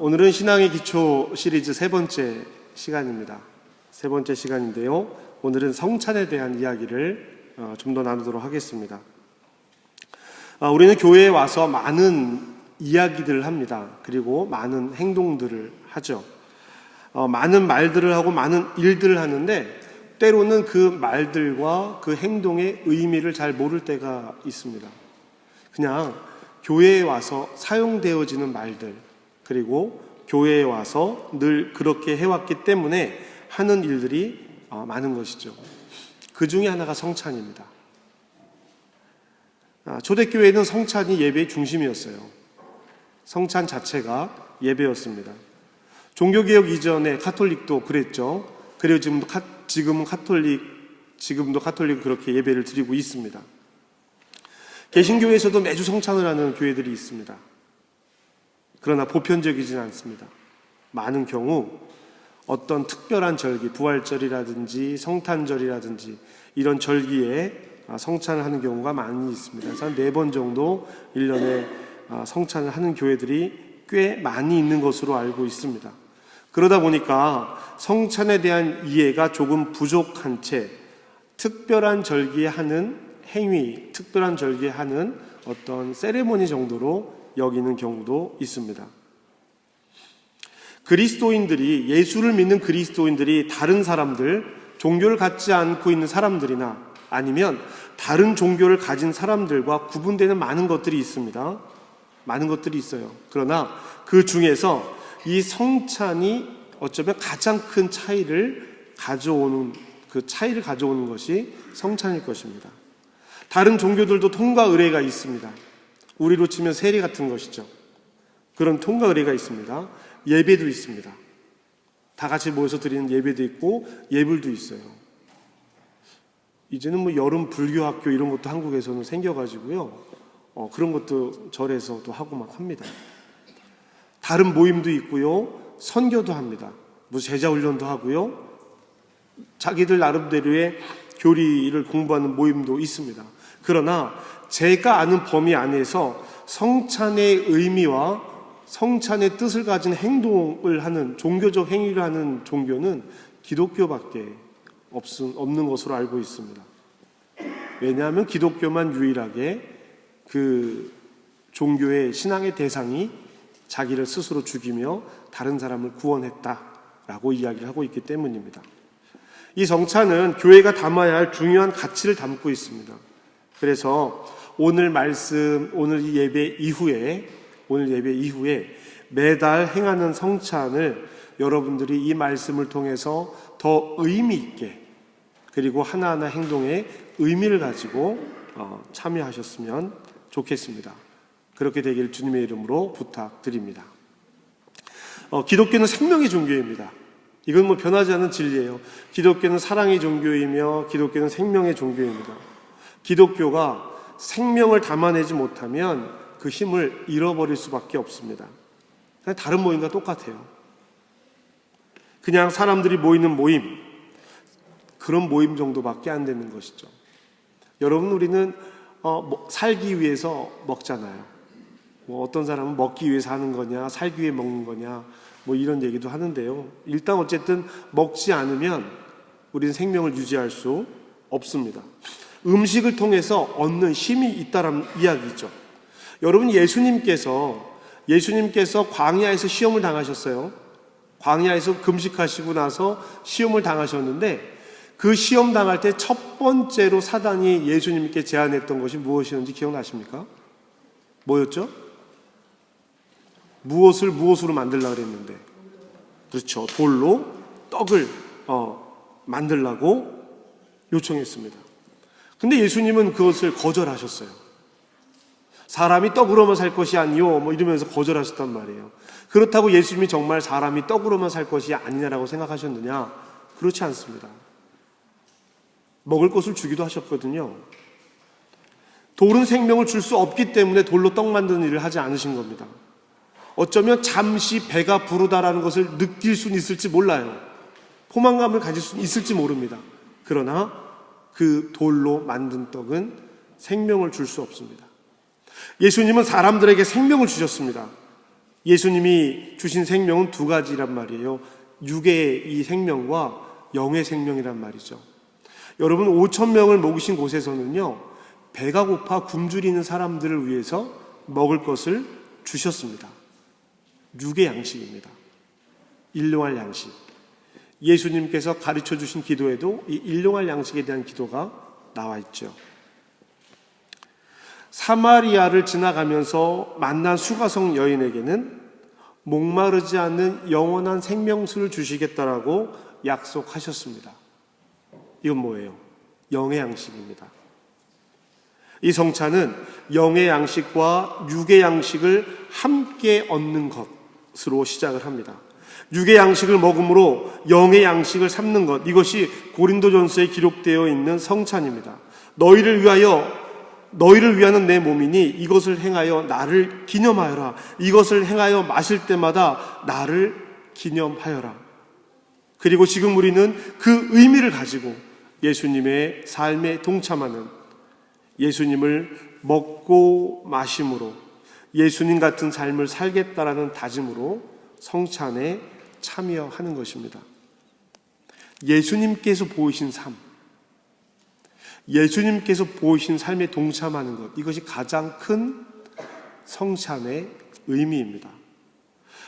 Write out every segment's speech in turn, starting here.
오늘은 신앙의 기초 시리즈 세 번째 시간입니다. 세 번째 시간인데요. 오늘은 성찬에 대한 이야기를 좀 더 나누도록 하겠습니다. 우리는 교회에 와서 많은 이야기들을 합니다. 그리고 많은 행동들을 하죠. 많은 말들을 하고 많은 일들을 하는데 때로는 그 말들과 그 행동의 의미를 잘 모를 때가 있습니다. 그냥 교회에 와서 사용되어지는 말들, 그리고 교회에 와서 늘 그렇게 해왔기 때문에 하는 일들이 많은 것이죠. 그 중에 하나가 성찬입니다. 초대교회는 성찬이 예배의 중심이었어요. 성찬 자체가 예배였습니다. 종교개혁 이전에 카톨릭도 그랬죠. 그리고 지금도 카톨릭 그렇게 예배를 드리고 있습니다. 개신교에서도 매주 성찬을 하는 교회들이 있습니다. 그러나 보편적이진 않습니다. 많은 경우 어떤 특별한 절기, 부활절이라든지 성탄절이라든지 이런 절기에 성찬을 하는 경우가 많이 있습니다. 그래서 한 4번 정도 1년에 성찬을 하는 교회들이 꽤 많이 있는 것으로 알고 있습니다. 그러다 보니까 성찬에 대한 이해가 조금 부족한 채 특별한 절기에 하는 행위, 특별한 절기에 하는 어떤 세레모니 정도로 여기는 경우도 있습니다. 그리스도인들이, 예수를 믿는 그리스도인들이 다른 사람들, 종교를 갖지 않고 있는 사람들이나 아니면 다른 종교를 가진 사람들과 구분되는 많은 것들이 있습니다. 많은 것들이 있어요. 그러나 그 중에서 이 성찬이 어쩌면 가장 큰 차이를 가져오는 것이 성찬일 것입니다. 다른 종교들도 통과 의례가 있습니다. 우리로 치면 세례 같은 것이죠. 그런 통과 의례가 있습니다. 예배도 있습니다. 다 같이 모여서 드리는 예배도 있고 예불도 있어요. 이제는 여름 불교학교 이런 것도 한국에서는 생겨가지고요. 그런 것도 절에서도 하고 막 합니다. 다른 모임도 있고요. 선교도 합니다. 제자훈련도 하고요. 자기들 나름대로의 교리를 공부하는 모임도 있습니다. 그러나 제가 아는 범위 안에서 성찬의 의미와 성찬의 뜻을 가진 행동을 하는, 종교적 행위를 하는 종교는 기독교밖에 없는 것으로 알고 있습니다. 왜냐하면 기독교만 유일하게 그 종교의 신앙의 대상이 자기를 스스로 죽이며 다른 사람을 구원했다라고 이야기를 하고 있기 때문입니다. 이 성찬은 교회가 담아야 할 중요한 가치를 담고 있습니다. 그래서 오늘 예배 이후에 매달 행하는 성찬을 여러분들이 이 말씀을 통해서 더 의미 있게, 그리고 하나하나 행동에 의미를 가지고 참여하셨으면 좋겠습니다. 그렇게 되기를 주님의 이름으로 부탁드립니다. 기독교는 생명의 종교입니다. 이건 변하지 않는 진리예요. 기독교는 사랑의 종교이며 기독교는 생명의 종교입니다. 기독교가 생명을 담아내지 못하면 그 힘을 잃어버릴 수밖에 없습니다. 다른 모임과 똑같아요. 그냥 사람들이 모이는 모임, 그런 모임 정도밖에 안 되는 것이죠. 여러분, 우리는 살기 위해서 먹잖아요. 어떤 사람은 먹기 위해서 하는 거냐, 살기 위해 먹는 거냐, 이런 얘기도 하는데요. 일단 어쨌든 먹지 않으면 우리는 생명을 유지할 수 없습니다. 음식을 통해서 얻는 힘이 있다는 이야기죠. 여러분, 예수님께서 광야에서 시험을 당하셨어요. 광야에서 금식하시고 나서 시험을 당하셨는데 그 시험 당할 때 첫 번째로 사단이 예수님께 제안했던 것이 무엇이었는지 기억나십니까? 뭐였죠? 무엇으로 만들려고 그랬는데, 그렇죠, 돌로 떡을 만들라고 요청했습니다. 근데 예수님은 그것을 거절하셨어요. 사람이 떡으로만 살 것이 아니요, 이러면서 거절하셨단 말이에요. 그렇다고 예수님이 정말 사람이 떡으로만 살 것이 아니냐라고 생각하셨느냐? 그렇지 않습니다. 먹을 것을 주기도 하셨거든요. 돌은 생명을 줄 수 없기 때문에 돌로 떡 만드는 일을 하지 않으신 겁니다. 어쩌면 잠시 배가 부르다라는 것을 느낄 수는 있을지 몰라요. 포만감을 가질 수는 있을지 모릅니다. 그러나 그 돌로 만든 떡은 생명을 줄 수 없습니다. 예수님은 사람들에게 생명을 주셨습니다. 예수님이 주신 생명은 두 가지란 말이에요. 육의 이 생명과 영의 생명이란 말이죠. 여러분, 5,000명을 먹이신 곳에서는요, 배가 고파 굶주리는 사람들을 위해서 먹을 것을 주셨습니다. 육의 양식입니다. 일용할 양식. 예수님께서 가르쳐 주신 기도에도 이 일용할 양식에 대한 기도가 나와 있죠. 사마리아를 지나가면서 만난 수가성 여인에게는 목마르지 않는 영원한 생명수를 주시겠다라고 약속하셨습니다. 이건 뭐예요? 영의 양식입니다. 이 성찬은 영의 양식과 육의 양식을 함께 얻는 것으로 시작을 합니다. 육의 양식을 먹음으로 영의 양식을 삼는 것, 이것이 고린도전서에 기록되어 있는 성찬입니다. 너희를 위하는 내 몸이니 이것을 행하여 나를 기념하여라. 이것을 행하여 마실 때마다 나를 기념하여라. 그리고 지금 우리는 그 의미를 가지고 예수님의 삶에 동참하는, 예수님을 먹고 마심으로 예수님 같은 삶을 살겠다라는 다짐으로 성찬에 참여하는 것입니다. 예수님께서 보이신 삶, 예수님께서 보이신 삶에 동참하는 것, 이것이 가장 큰 성찬의 의미입니다.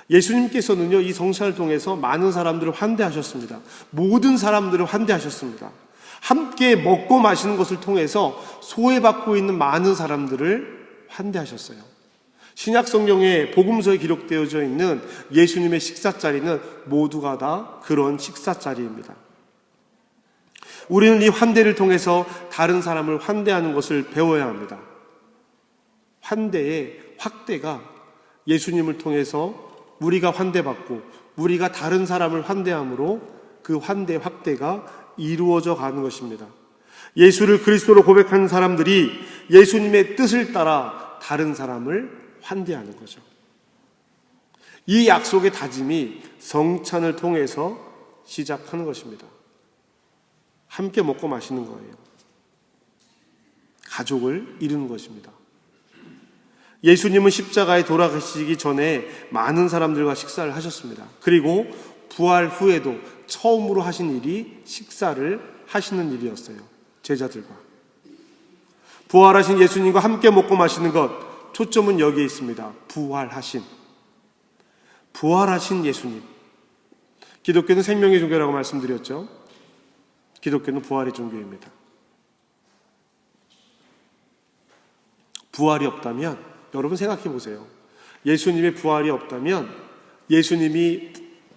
예수님께서는요, 이 성찬을 통해서 많은 사람들을 환대하셨습니다. 모든 사람들을 환대하셨습니다. 함께 먹고 마시는 것을 통해서 소외받고 있는 많은 사람들을 환대하셨어요. 신약 성경에 복음서에 기록되어져 있는 예수님의 식사자리는 모두가 다 그런 식사자리입니다. 우리는 이 환대를 통해서 다른 사람을 환대하는 것을 배워야 합니다. 환대의 확대가 예수님을 통해서 우리가 환대받고 우리가 다른 사람을 환대함으로 그 환대 확대가 이루어져 가는 것입니다. 예수를 그리스도로 고백하는 사람들이 예수님의 뜻을 따라 다른 사람을 환대하는 거죠. 이 약속의 다짐이 성찬을 통해서 시작하는 것입니다. 함께 먹고 마시는 거예요. 가족을 이루는 것입니다. 예수님은 십자가에 돌아가시기 전에 많은 사람들과 식사를 하셨습니다. 그리고 부활 후에도 처음으로 하신 일이 식사를 하시는 일이었어요. 제자들과. 부활하신 예수님과 함께 먹고 마시는 것, 초점은 여기에 있습니다. 부활하신 예수님. 기독교는 생명의 종교라고 말씀드렸죠. 기독교는 부활의 종교입니다. 부활이 없다면, 여러분 생각해 보세요. 예수님의 부활이 없다면 예수님이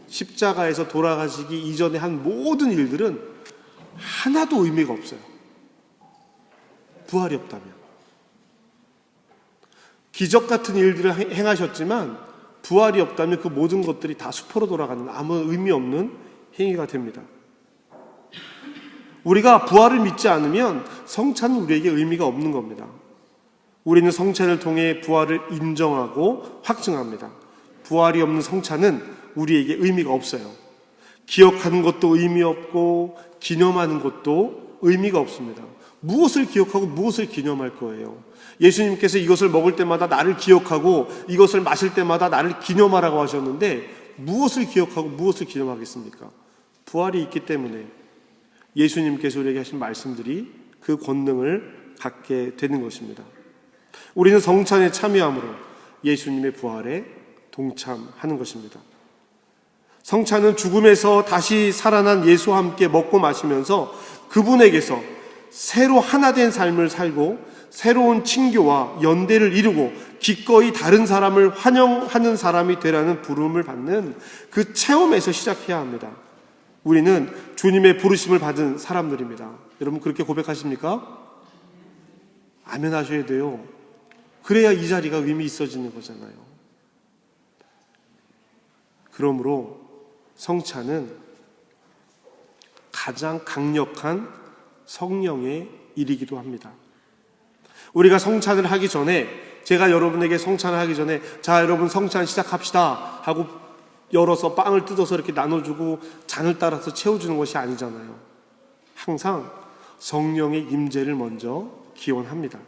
십자가에서 돌아가시기 이전에 한 모든 일들은 하나도 의미가 없어요. 부활이 없다면. 기적 같은 일들을 행하셨지만 부활이 없다면 그 모든 것들이 다 수포로 돌아가는 아무 의미 없는 행위가 됩니다. 우리가 부활을 믿지 않으면 성찬은 우리에게 의미가 없는 겁니다. 우리는 성찬을 통해 부활을 인정하고 확증합니다. 부활이 없는 성찬은 우리에게 의미가 없어요. 기억하는 것도 의미 없고 기념하는 것도 의미가 없습니다. 무엇을 기억하고 무엇을 기념할 거예요? 예수님께서 이것을 먹을 때마다 나를 기억하고 이것을 마실 때마다 나를 기념하라고 하셨는데 무엇을 기억하고 무엇을 기념하겠습니까? 부활이 있기 때문에 예수님께서 우리에게 하신 말씀들이 그 권능을 갖게 되는 것입니다. 우리는 성찬에 참여함으로 예수님의 부활에 동참하는 것입니다. 성찬은 죽음에서 다시 살아난 예수와 함께 먹고 마시면서 그분에게서 새로 하나 된 삶을 살고 새로운 친교와 연대를 이루고 기꺼이 다른 사람을 환영하는 사람이 되라는 부름을 받는 그 체험에서 시작해야 합니다. 우리는 주님의 부르심을 받은 사람들입니다. 여러분 그렇게 고백하십니까? 아멘 하셔야 돼요. 그래야 이 자리가 의미 있어지는 거잖아요. 그러므로 성찬은 가장 강력한 성령의 일이기도 합니다. 우리가 성찬을 하기 전에, 제가 여러분에게 성찬을 하기 전에 자 여러분 성찬 시작합시다 하고 열어서 빵을 뜯어서 이렇게 나눠주고 잔을 따라서 채워주는 것이 아니잖아요. 항상 성령의 임재를 먼저 기원합니다.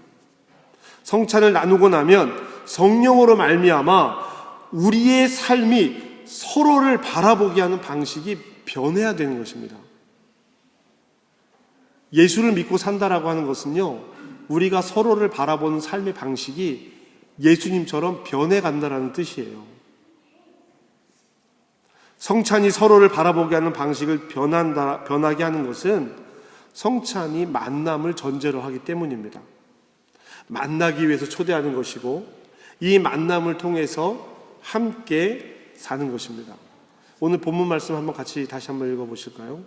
성찬을 나누고 나면 성령으로 말미암아 우리의 삶이 서로를 바라보게 하는 방식이 변해야 되는 것입니다. 예수를 믿고 산다라고 하는 것은요, 우리가 서로를 바라보는 삶의 방식이 예수님처럼 변해간다라는 뜻이에요. 성찬이 서로를 바라보게 하는 방식을 변하게 하는 것은 성찬이 만남을 전제로 하기 때문입니다. 만나기 위해서 초대하는 것이고, 이 만남을 통해서 함께 사는 것입니다. 오늘 본문 말씀 한번 같이 다시 한번 읽어보실까요?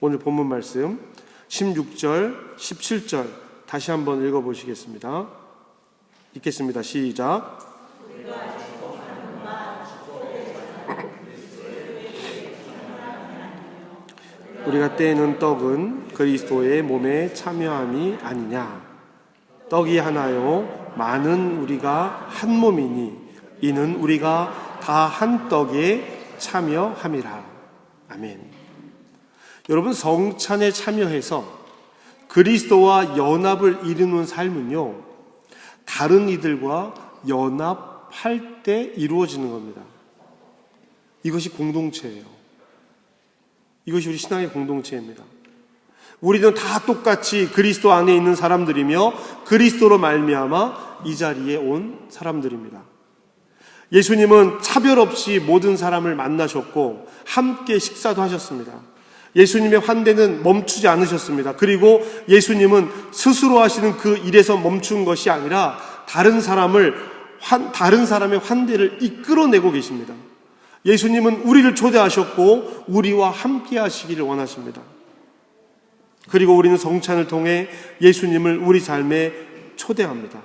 오늘 본문 말씀 16절, 17절 다시 한번 읽어보시겠습니다. 읽겠습니다. 시작. 우리가 떼는 떡은 그리스도의 몸에 참여함이 아니냐. 떡이 하나요 많은 우리가 한 몸이니 이는 우리가 다 한 떡에 참여함이라. 아멘. 여러분, 성찬에 참여해서 그리스도와 연합을 이루는 삶은요, 다른 이들과 연합할 때 이루어지는 겁니다. 이것이 공동체예요. 이것이 우리 신앙의 공동체입니다. 우리는 다 똑같이 그리스도 안에 있는 사람들이며 그리스도로 말미암아 이 자리에 온 사람들입니다. 예수님은 차별 없이 모든 사람을 만나셨고 함께 식사도 하셨습니다. 예수님의 환대는 멈추지 않으셨습니다. 그리고 예수님은 스스로 하시는 그 일에서 멈춘 것이 아니라 다른 사람의 환대를 이끌어내고 계십니다. 예수님은 우리를 초대하셨고 우리와 함께 하시기를 원하십니다. 그리고 우리는 성찬을 통해 예수님을 우리 삶에 초대합니다.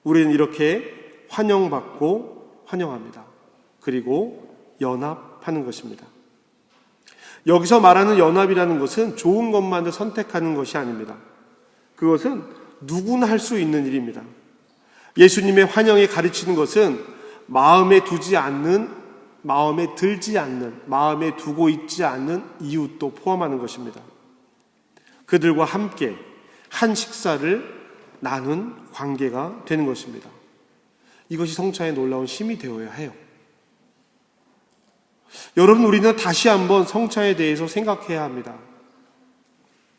우리는 이렇게 환영받고 환영합니다. 그리고 연합하는 것입니다. 여기서 말하는 연합이라는 것은 좋은 것만을 선택하는 것이 아닙니다. 그것은 누구나 할 수 있는 일입니다. 예수님의 환영에 가르치는 것은 마음에 들지 않는, 마음에 두고 있지 않는 이웃도 포함하는 것입니다. 그들과 함께 한 식사를 나눈 관계가 되는 것입니다. 이것이 성찬의 놀라운 힘이 되어야 해요. 여러분, 우리는 다시 한번 성찬에 대해서 생각해야 합니다.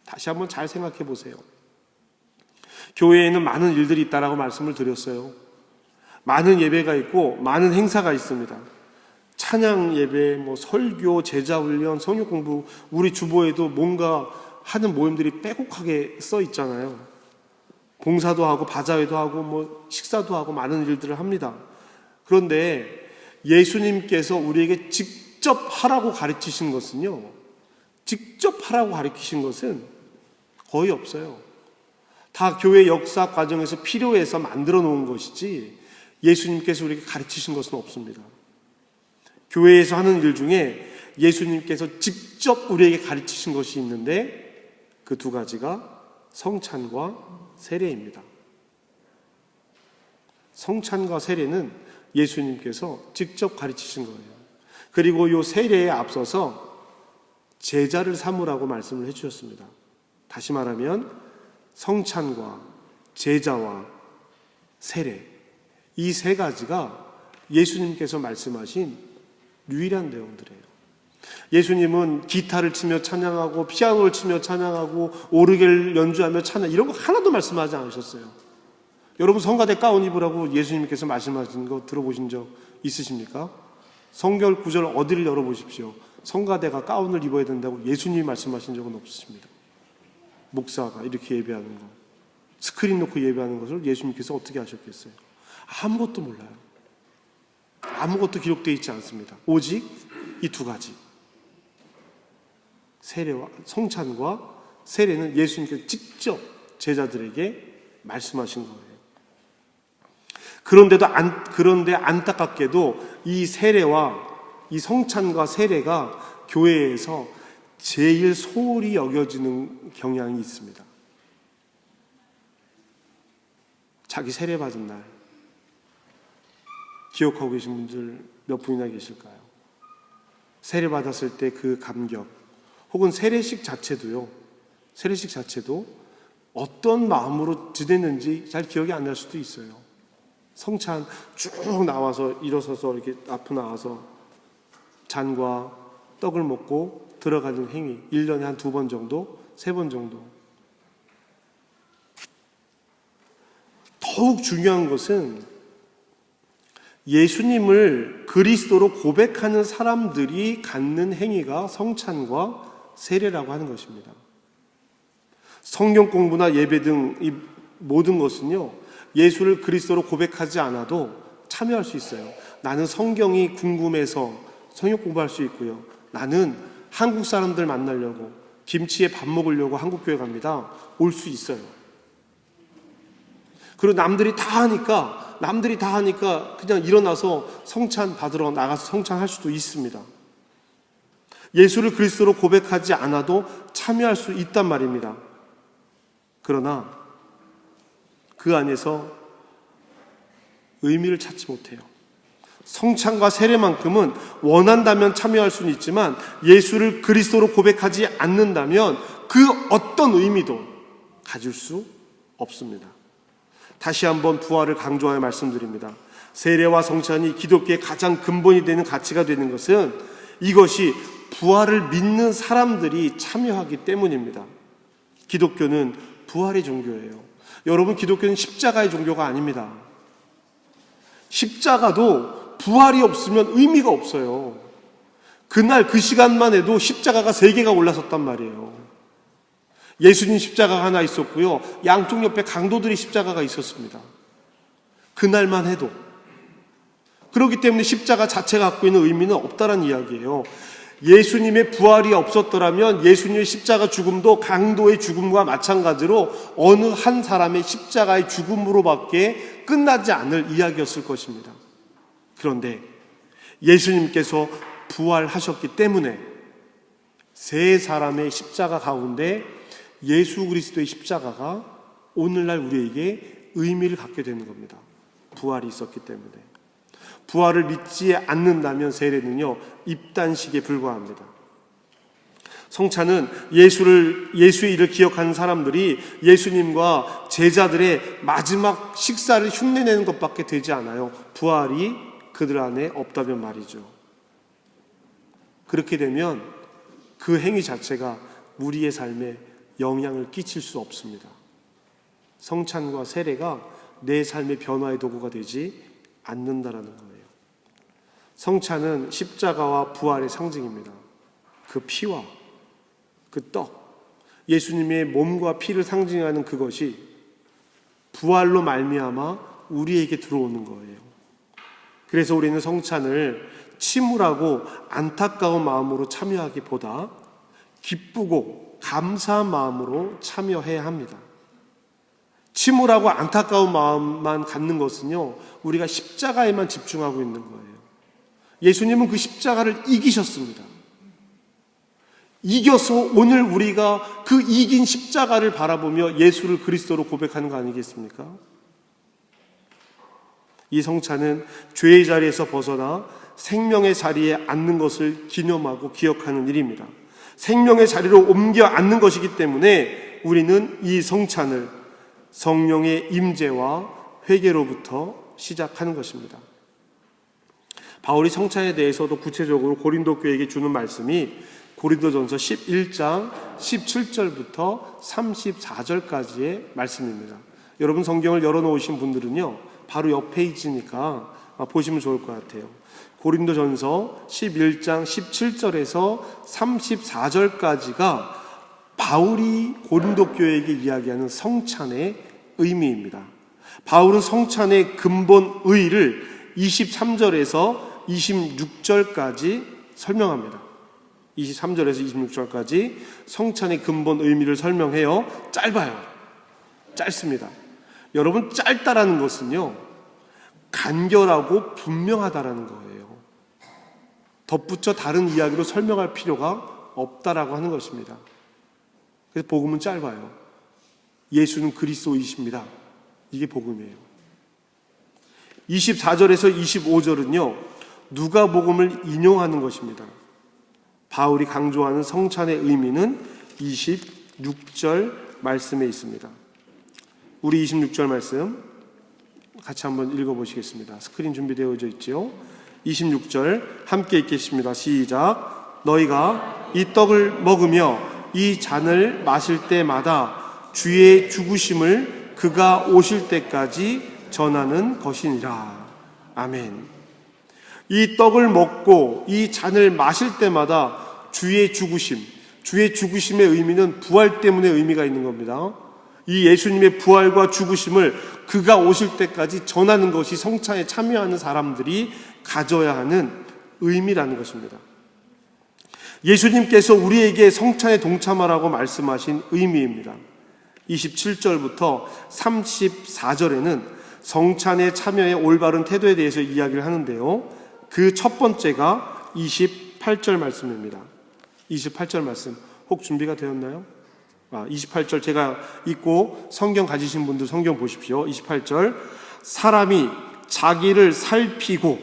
다시 한번 잘 생각해 보세요. 교회에는 많은 일들이 있다라고 말씀을 드렸어요. 많은 예배가 있고 많은 행사가 있습니다. 찬양 예배, 설교, 제자 훈련, 성경 공부, 우리 주보에도 뭔가 하는 모임들이 빼곡하게 써 있잖아요. 봉사도 하고 바자회도 하고 식사도 하고 많은 일들을 합니다. 그런데 예수님께서 우리에게 직접 하라고 가르치신 것은요, 직접 하라고 가르치신 것은 거의 없어요. 다 교회 역사 과정에서 필요해서 만들어 놓은 것이지 예수님께서 우리에게 가르치신 것은 없습니다. 교회에서 하는 일 중에 예수님께서 직접 우리에게 가르치신 것이 있는데 그 두 가지가 성찬과 세례입니다. 성찬과 세례는 예수님께서 직접 가르치신 거예요. 그리고 이 세례에 앞서서 제자를 삼으라고 말씀을 해주셨습니다. 다시 말하면 성찬과 제자와 세례, 이 세 가지가 예수님께서 말씀하신 유일한 내용들이에요. 예수님은 기타를 치며 찬양하고 피아노를 치며 찬양하고 오르겔 연주하며 찬양, 이런 거 하나도 말씀하지 않으셨어요. 여러분, 성가대 가운 입으라고 예수님께서 말씀하신 거 들어보신 적 있으십니까? 성경 구절 어디를 열어보십시오. 성가대가 가운을 입어야 된다고 예수님이 말씀하신 적은 없으십니다. 목사가 이렇게 예배하는 거, 스크린 놓고 예배하는 것을 예수님께서 어떻게 하셨겠어요? 아무것도 몰라요. 아무것도 기록되어 있지 않습니다. 오직 이 두 가지, 세례와 성찬과 세례는 예수님께서 직접 제자들에게 말씀하신 거예요. 그런데 안타깝게도 이 세례와 이 성찬과 세례가 교회에서 제일 소홀히 여겨지는 경향이 있습니다. 자기 세례 받은 날 기억하고 계신 분들 몇 분이나 계실까요? 세례 받았을 때 그 감격, 혹은 세례식 자체도 어떤 마음으로 지냈는지 잘 기억이 안 날 수도 있어요. 성찬 쭉 나와서 일어서서 이렇게 앞으로 나와서 잔과 떡을 먹고 들어가는 행위, 1년에 한 2번 정도, 3번 정도. 더욱 중요한 것은 예수님을 그리스도로 고백하는 사람들이 갖는 행위가 성찬과 세례라고 하는 것입니다. 성경 공부나 예배 등 이 모든 것은요, 예수를 그리스도로 고백하지 않아도 참여할 수 있어요. 나는 성경이 궁금해서 성경 공부할 수 있고요. 나는 한국 사람들 만나려고, 김치에 밥 먹으려고 한국교회 갑니다. 올 수 있어요. 그리고 남들이 다 하니까 그냥 일어나서 성찬 받으러 나가서 성찬할 수도 있습니다. 예수를 그리스도로 고백하지 않아도 참여할 수 있단 말입니다. 그러나 그 안에서 의미를 찾지 못해요. 성찬과 세례만큼은 원한다면 참여할 수는 있지만 예수를 그리스도로 고백하지 않는다면 그 어떤 의미도 가질 수 없습니다. 다시 한번 부활을 강조하여 말씀드립니다. 세례와 성찬이 기독교의 가장 근본이 되는 가치가 되는 것은 이것이 부활을 믿는 사람들이 참여하기 때문입니다. 기독교는 부활의 종교예요. 여러분, 기독교는 십자가의 종교가 아닙니다. 십자가도 부활이 없으면 의미가 없어요. 그날 그 시간만 해도 십자가가 3개가 올라섰단 말이에요. 예수님 십자가가 하나 있었고요, 양쪽 옆에 강도들의 십자가가 있었습니다. 그날만 해도. 그렇기 때문에 십자가 자체가 갖고 있는 의미는 없다는 이야기예요. 예수님의 부활이 없었더라면 예수님의 십자가 죽음도 강도의 죽음과 마찬가지로 어느 한 사람의 십자가의 죽음으로밖에 끝나지 않을 이야기였을 것입니다. 그런데 예수님께서 부활하셨기 때문에 3사람의 십자가 가운데 예수 그리스도의 십자가가 오늘날 우리에게 의미를 갖게 되는 겁니다. 부활이 있었기 때문에. 부활을 믿지 않는다면 세례는요, 입단식에 불과합니다. 성찬은 예수의 일을 기억하는 사람들이 예수님과 제자들의 마지막 식사를 흉내내는 것밖에 되지 않아요. 부활이 그들 안에 없다면 말이죠. 그렇게 되면 그 행위 자체가 우리의 삶에 영향을 끼칠 수 없습니다. 성찬과 세례가 내 삶의 변화의 도구가 되지 않는다라는 거예요. 성찬은 십자가와 부활의 상징입니다. 그 피와 그 떡, 예수님의 몸과 피를 상징하는 그것이 부활로 말미암아 우리에게 들어오는 거예요. 그래서 우리는 성찬을 침울하고 안타까운 마음으로 참여하기보다 기쁘고 감사한 마음으로 참여해야 합니다. 침울하고 안타까운 마음만 갖는 것은요, 우리가 십자가에만 집중하고 있는 거예요. 예수님은 그 십자가를 이기셨습니다. 이겨서 오늘 우리가 그 이긴 십자가를 바라보며 예수를 그리스도로 고백하는 거 아니겠습니까? 이 성찬은 죄의 자리에서 벗어나 생명의 자리에 앉는 것을 기념하고 기억하는 일입니다. 생명의 자리로 옮겨 앉는 것이기 때문에 우리는 이 성찬을 성령의 임재와 회개로부터 시작하는 것입니다. 바울이 성찬에 대해서도 구체적으로 고린도 교회에게 주는 말씀이 고린도전서 11장 17절부터 34절까지의 말씀입니다. 여러분 성경을 열어놓으신 분들은요, 바로 옆 페이지니까 보시면 좋을 것 같아요. 고린도전서 11장 17절에서 34절까지가 바울이 고린도 교회에게 이야기하는 성찬의 의미입니다. 바울은 성찬의 근본 의의를 23절에서 26절까지 설명합니다. 23절에서 26절까지 성찬의 근본 의미를 설명해요. 짧습니다. 여러분, 짧다라는 것은요, 간결하고 분명하다라는 거예요. 덧붙여 다른 이야기로 설명할 필요가 없다라고 하는 것입니다. 그래서 복음은 짧아요. 예수는 그리스도이십니다. 이게 복음이에요. 24절에서 25절은요, 누가복음을 인용하는 것입니다. 바울이 강조하는 성찬의 의미는 26절 말씀에 있습니다. 우리 26절 말씀 같이 한번 읽어보시겠습니다. 스크린 준비되어져 있지요. 26절 함께 읽겠습니다. 시작. 너희가 이 떡을 먹으며 이 잔을 마실 때마다 주의 죽으심을 그가 오실 때까지 전하는 것이니라. 아멘. 이 떡을 먹고 이 잔을 마실 때마다 주의 죽으심, 주의 죽으심의 의미는 부활 때문에 의미가 있는 겁니다. 이 예수님의 부활과 죽으심을 그가 오실 때까지 전하는 것이 성찬에 참여하는 사람들이 가져야 하는 의미라는 것입니다. 예수님께서 우리에게 성찬에 동참하라고 말씀하신 의미입니다. 27절부터 34절에는 성찬에 참여의 올바른 태도에 대해서 이야기를 하는데요. 그 첫 번째가 28절 말씀입니다. 28절 말씀 혹 준비가 되었나요? 28절 제가 읽고 성경 가지신 분들 성경 보십시오. 28절 사람이 자기를 살피고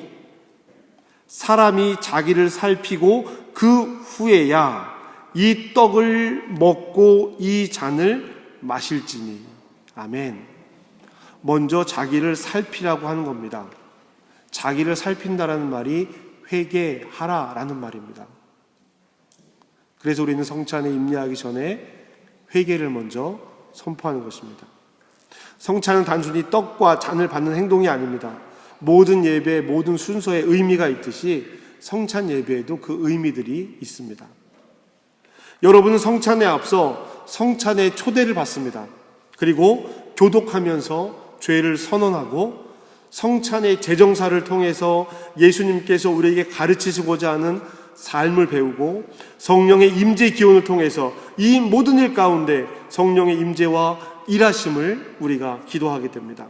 그 후에야 이 떡을 먹고 이 잔을 마실지니. 아멘. 먼저 자기를 살피라고 하는 겁니다. 자기를 살핀다라는 말이 회개하라라는 말입니다. 그래서 우리는 성찬에 임례하기 전에 회개를 먼저 선포하는 것입니다. 성찬은 단순히 떡과 잔을 받는 행동이 아닙니다. 모든 예배, 모든 순서에 의미가 있듯이 성찬 예배에도 그 의미들이 있습니다. 여러분은 성찬에 앞서 성찬의 초대를 받습니다. 그리고 교독하면서 죄를 선언하고 성찬의 제정사를 통해서 예수님께서 우리에게 가르치시고자 하는 삶을 배우고 성령의 임재 기원을 통해서 이 모든 일 가운데 성령의 임재와 일하심을 우리가 기도하게 됩니다.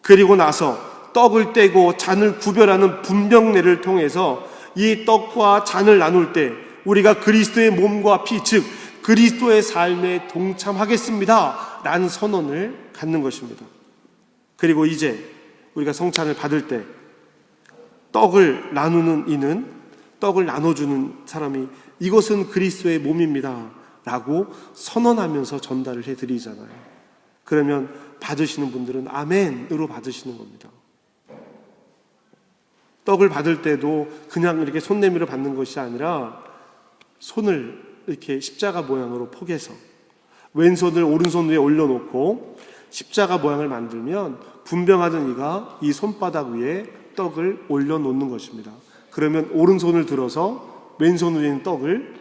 그리고 나서 떡을 떼고 잔을 구별하는 분병례를 통해서 이 떡과 잔을 나눌 때 우리가 그리스도의 몸과 피, 즉 그리스도의 삶에 동참하겠습니다 라는 선언을 갖는 것입니다. 그리고 이제 우리가 성찬을 받을 때 떡을 나누는 이는, 떡을 나눠주는 사람이 이것은 그리스도의 몸입니다 라고 선언하면서 전달을 해드리잖아요. 그러면 받으시는 분들은 아멘으로 받으시는 겁니다. 떡을 받을 때도 그냥 이렇게 손 내밀어 받는 것이 아니라 손을 이렇게 십자가 모양으로 포개서 왼손을 오른손 위에 올려놓고 십자가 모양을 만들면 분병하던 이가 이 손바닥 위에 떡을 올려놓는 것입니다. 그러면 오른손을 들어서 왼손 위에 있는 떡을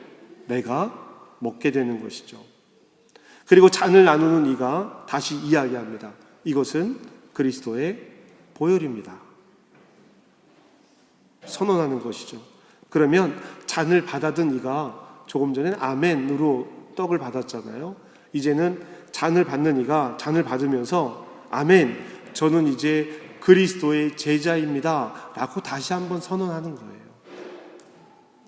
내가 먹게 되는 것이죠. 그리고 잔을 나누는 이가 다시 이야기합니다. 이것은 그리스도의 보혈입니다. 선언하는 것이죠. 그러면 잔을 받아든 이가 조금 전에 아멘으로 떡을 받았잖아요. 이제는 잔을 받는 이가 잔을 받으면서 아멘, 저는 이제 그리스도의 제자입니다 라고 다시 한번 선언하는 거예요.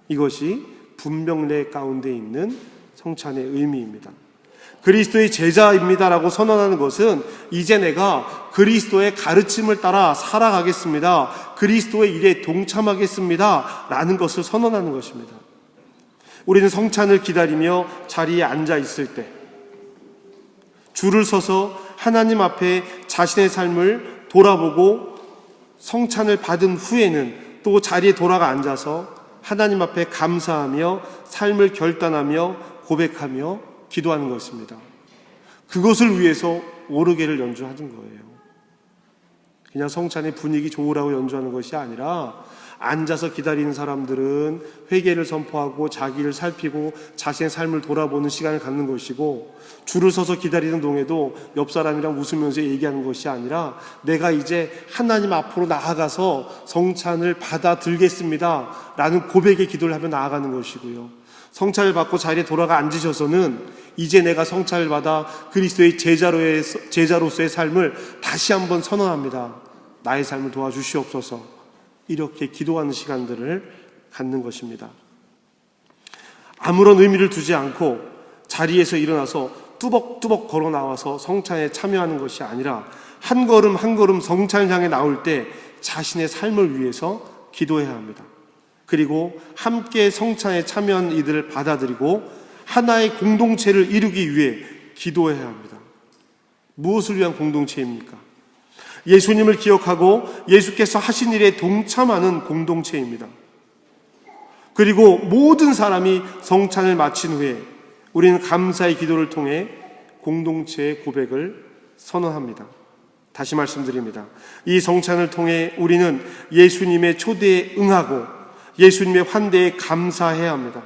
이것이 분병례 가운데 있는 성찬의 의미입니다. 그리스도의 제자입니다 라고 선언하는 것은 이제 내가 그리스도의 가르침을 따라 살아가겠습니다, 그리스도의 일에 동참하겠습니다 라는 것을 선언하는 것입니다. 우리는 성찬을 기다리며 자리에 앉아 있을 때 줄을 서서 하나님 앞에 자신의 삶을 돌아보고 성찬을 받은 후에는 또 자리에 돌아가 앉아서 하나님 앞에 감사하며 삶을 결단하며 고백하며 기도하는 것입니다. 그것을 위해서 오르게를 연주하는 거예요. 그냥 성찬의 분위기 좋으라고 연주하는 것이 아니라 앉아서 기다리는 사람들은 회개를 선포하고 자기를 살피고 자신의 삶을 돌아보는 시간을 갖는 것이고, 줄을 서서 기다리는 동에도 옆 사람이랑 웃으면서 얘기하는 것이 아니라 내가 이제 하나님 앞으로 나아가서 성찬을 받아들겠습니다 라는 고백의 기도를 하며 나아가는 것이고요, 성찬을 받고 자리에 돌아가 앉으셔서는 이제 내가 성찬을 받아 그리스도의 제자로서의 삶을 다시 한번 선언합니다, 나의 삶을 도와주시옵소서, 이렇게 기도하는 시간들을 갖는 것입니다. 아무런 의미를 두지 않고 자리에서 일어나서 뚜벅뚜벅 걸어 나와서 성찬에 참여하는 것이 아니라 한 걸음 한 걸음 성찬을 향해 나올 때 자신의 삶을 위해서 기도해야 합니다. 그리고 함께 성찬에 참여한 이들을 받아들이고 하나의 공동체를 이루기 위해 기도해야 합니다. 무엇을 위한 공동체입니까? 예수님을 기억하고 예수께서 하신 일에 동참하는 공동체입니다. 그리고 모든 사람이 성찬을 마친 후에 우리는 감사의 기도를 통해 공동체의 고백을 선언합니다. 다시 말씀드립니다. 이 성찬을 통해 우리는 예수님의 초대에 응하고 예수님의 환대에 감사해야 합니다.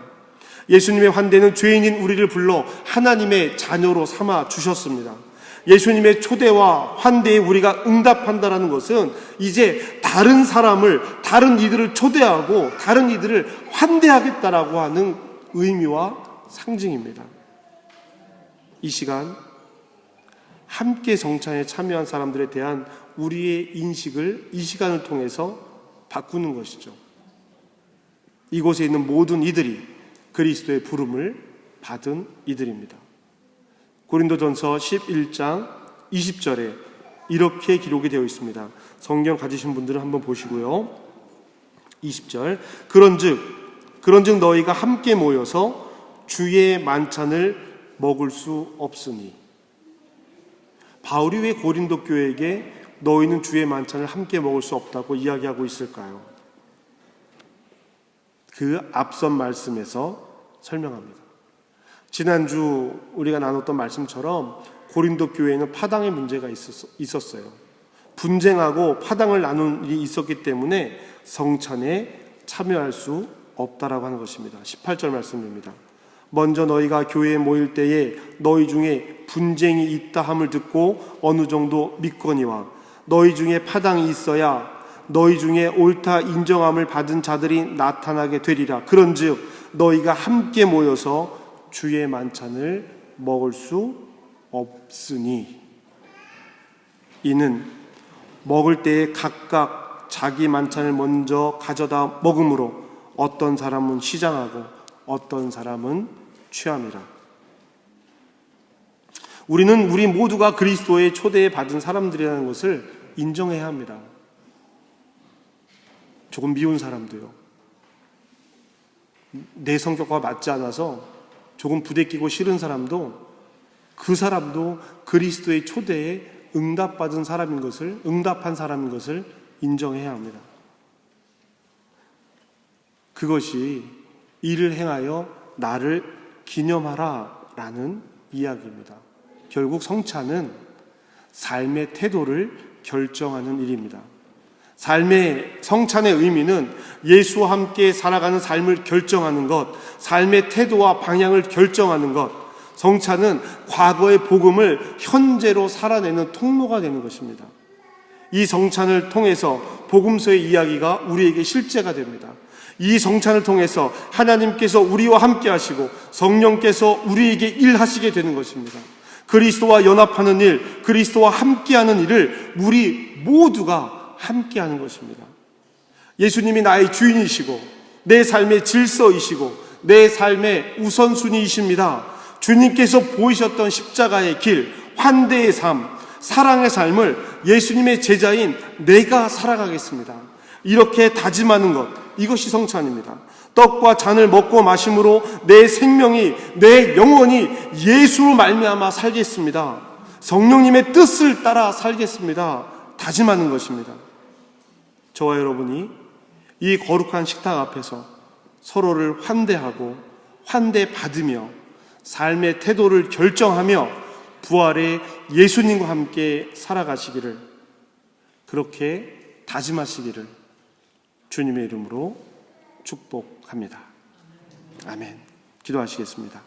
예수님의 환대는 죄인인 우리를 불러 하나님의 자녀로 삼아 주셨습니다. 예수님의 초대와 환대에 우리가 응답한다는 것은 이제 다른 사람을, 다른 이들을 초대하고 다른 이들을 환대하겠다라고 하는 의미와 상징입니다. 이 시간 함께 성찬에 참여한 사람들에 대한 우리의 인식을 이 시간을 통해서 바꾸는 것이죠. 이곳에 있는 모든 이들이 그리스도의 부름을 받은 이들입니다. 고린도전서 11장 20절에 이렇게 기록이 되어 있습니다. 성경 가지신 분들은 한번 보시고요. 20절, 그런즉 너희가 함께 모여서 주의 만찬을 먹을 수 없으니. 바울이 왜 고린도 교회에게 너희는 주의 만찬을 함께 먹을 수 없다고 이야기하고 있을까요? 그 앞선 말씀에서 설명합니다. 지난주 우리가 나눴던 말씀처럼 고린도 교회에는 파당의 문제가 있었어요. 분쟁하고 파당을 나눈 일이 있었기 때문에 성찬에 참여할 수 없다라고 하는 것입니다. 18절 말씀입니다. 먼저 너희가 교회에 모일 때에 너희 중에 분쟁이 있다 함을 듣고 어느 정도 믿거니와 너희 중에 파당이 있어야 너희 중에 옳다 인정함을 받은 자들이 나타나게 되리라. 그런즉 너희가 함께 모여서 주의 만찬을 먹을 수 없으니. 이는 먹을 때에 각각 자기 만찬을 먼저 가져다 먹음으로 어떤 사람은 시장하고 어떤 사람은 취함이라. 우리는 우리 모두가 그리스도의 초대에 받은 사람들이라는 것을 인정해야 합니다. 조금 미운 사람도요, 내 성격과 맞지 않아서 조금 부대끼고 싫은 사람도, 그 사람도 그리스도의 초대에 응답한 사람인 것을 인정해야 합니다. 그것이 이를 행하여 나를 기념하라 라는 이야기입니다. 결국 성찬은 삶의 태도를 결정하는 일입니다. 성찬의 의미는 예수와 함께 살아가는 삶을 결정하는 것, 삶의 태도와 방향을 결정하는 것. 성찬은 과거의 복음을 현재로 살아내는 통로가 되는 것입니다. 이 성찬을 통해서 복음서의 이야기가 우리에게 실제가 됩니다. 이 성찬을 통해서 하나님께서 우리와 함께 하시고 성령께서 우리에게 일하시게 되는 것입니다. 그리스도와 연합하는 일, 그리스도와 함께하는 일을 우리 모두가 함께하는 것입니다. 예수님이 나의 주인이시고 내 삶의 질서이시고 내 삶의 우선순위이십니다. 주님께서 보이셨던 십자가의 길, 환대의 삶, 사랑의 삶을 예수님의 제자인 내가 살아가겠습니다. 이렇게 다짐하는 것, 이것이 성찬입니다. 떡과 잔을 먹고 마심으로 내 생명이, 내 영혼이 예수로 말미암아 살겠습니다. 성령님의 뜻을 따라 살겠습니다. 다짐하는 것입니다. 저와 여러분이 이 거룩한 식탁 앞에서 서로를 환대하고 환대받으며 삶의 태도를 결정하며 부활의 예수님과 함께 살아가시기를, 그렇게 다짐하시기를 주님의 이름으로 축복합니다. 아멘. 기도하시겠습니다.